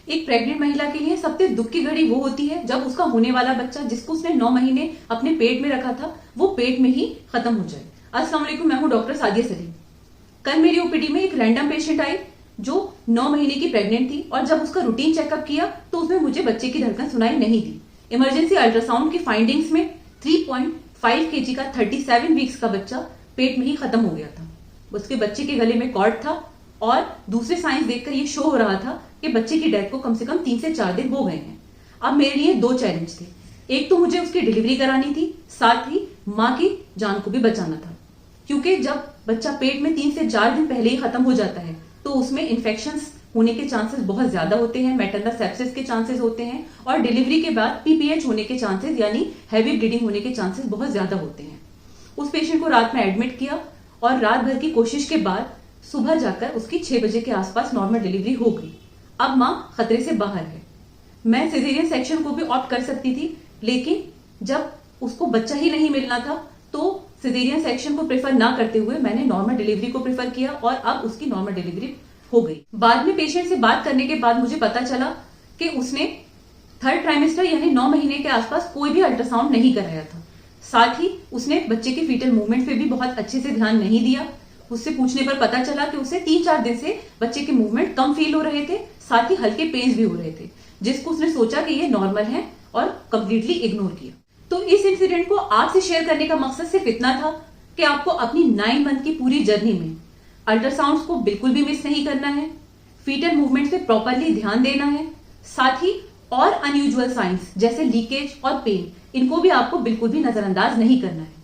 एक प्रेग्नेंट महिला के लिए सबसे दुख की घड़ी वो होती है जब उसका होने वाला बच्चा, जिसको उसने 9 महीने अपने पेट में रखा था, वो पेट में ही खत्म हो जाए। अस्सलाम वालेकुम, मैं हूं डॉक्टर सादिया सलीम। कल मेरी ओपीडी में एक रैंडम पेशेंट आई जो 9 महीने की प्रेग्नेंट थी और जब उसका रूटीन चेकअप किया तो उसमें मुझे बच्चे की धड़कन सुनाई नहीं दी। इमरजेंसी अल्ट्रासाउंड की फाइंडिंग्स में 3.5 kg का 37 वीक्स का बच्चा पेट में ही खत्म हो गया था। उसके बच्चे के गले में कॉर्ड था और दूसरे साइंस देखकर ये शो हो रहा था कि बच्चे की डेथ को कम से कम 3 से 4 दिन हो गए हैं। अब मेरे लिए 2 चैलेंज थे। एक तो मुझे उसकी डिलीवरी करानी थी, साथ ही माँ की जान को भी बचाना था, क्योंकि जब बच्चा पेट में 3 से 4 दिन पहले ही खत्म हो जाता है तो उसमें इन्फेक्शंस होने के चांसेस बहुत ज्यादा होते हैं, मैटरनल सेप्सिस के चांसेस होते हैं और डिलीवरी के बाद पीपीएच होने के चांसेस यानी हैवी ब्लीडिंग होने के चांसेस बहुत ज्यादा होते हैं। उस पेशेंट को रात में एडमिट किया और रात भर की कोशिश के बाद सुबह जाकर उसकी 6 बजे के आसपास नॉर्मल डिलीवरी हो गई। अब माँ खतरे से बाहर है। मैं सिजेरियन सेक्शन को भी ऑप्ट कर सकती थी, लेकिन जब उसको बच्चा ही नहीं मिलना था तो सिजेरियन सेक्शन को प्रेफर ना करते हुए मैंने नॉर्मल डिलीवरी को प्रेफर किया और अब उसकी नॉर्मल डिलीवरी हो गई। बाद में पेशेंट से बात करने के बाद मुझे पता चला कि उसने 3rd ट्राइमेस्टर यानी 9 महीने के आसपास कोई भी अल्ट्रासाउंड नहीं कराया था। साथ ही उसने बच्चे के फीटल मूवमेंट पे भी बहुत अच्छे से ध्यान नहीं दिया। उससे पूछने पर पता चला कि उसे 3-4 दिन से बच्चे के मूवमेंट कम फील हो रहे थे, साथ ही हल्के पेन्स भी हो रहे थे, जिसको उसने सोचा कि ये नॉर्मल है और कंप्लीटली इग्नोर किया। तो इस इंसिडेंट को आपसे शेयर करने का मकसद सिर्फ इतना था कि आपको अपनी 9 मंथ की पूरी जर्नी में अल्ट्रासाउंड्स को बिल्कुल भी मिस नहीं करना है, फीटल मूवमेंट पे प्रॉपरली ध्यान देना है, साथ ही और अनयूजुअल साइंस जैसे लीकेज और पेन, इनको भी आपको बिल्कुल भी नजरअंदाज नहीं करना है।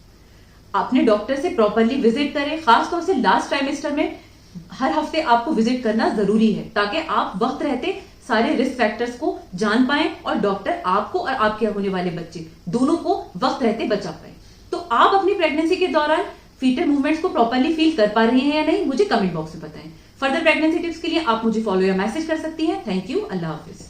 अपने डॉक्टर से प्रॉपरली विजिट करें, खासतौर से लास्ट ट्राइमेस्टर में हर हफ्ते आपको विजिट करना जरूरी है ताकि आप वक्त रहते सारे रिस्क फैक्टर्स को जान पाएं और डॉक्टर आपको और आपके होने वाले बच्चे दोनों को वक्त रहते बचा पाए। तो आप अपनी प्रेगनेंसी के दौरान फीटल मूवमेंट्स को प्रॉपरली फील कर पा रहे हैं या नहीं, मुझे कमेंट बॉक्स में बताएं। फर्दर प्रेगनेंसी टिप्स के लिए आप मुझे फॉलो या मैसेज कर सकती हैं। Thank you, Allah Hafiz.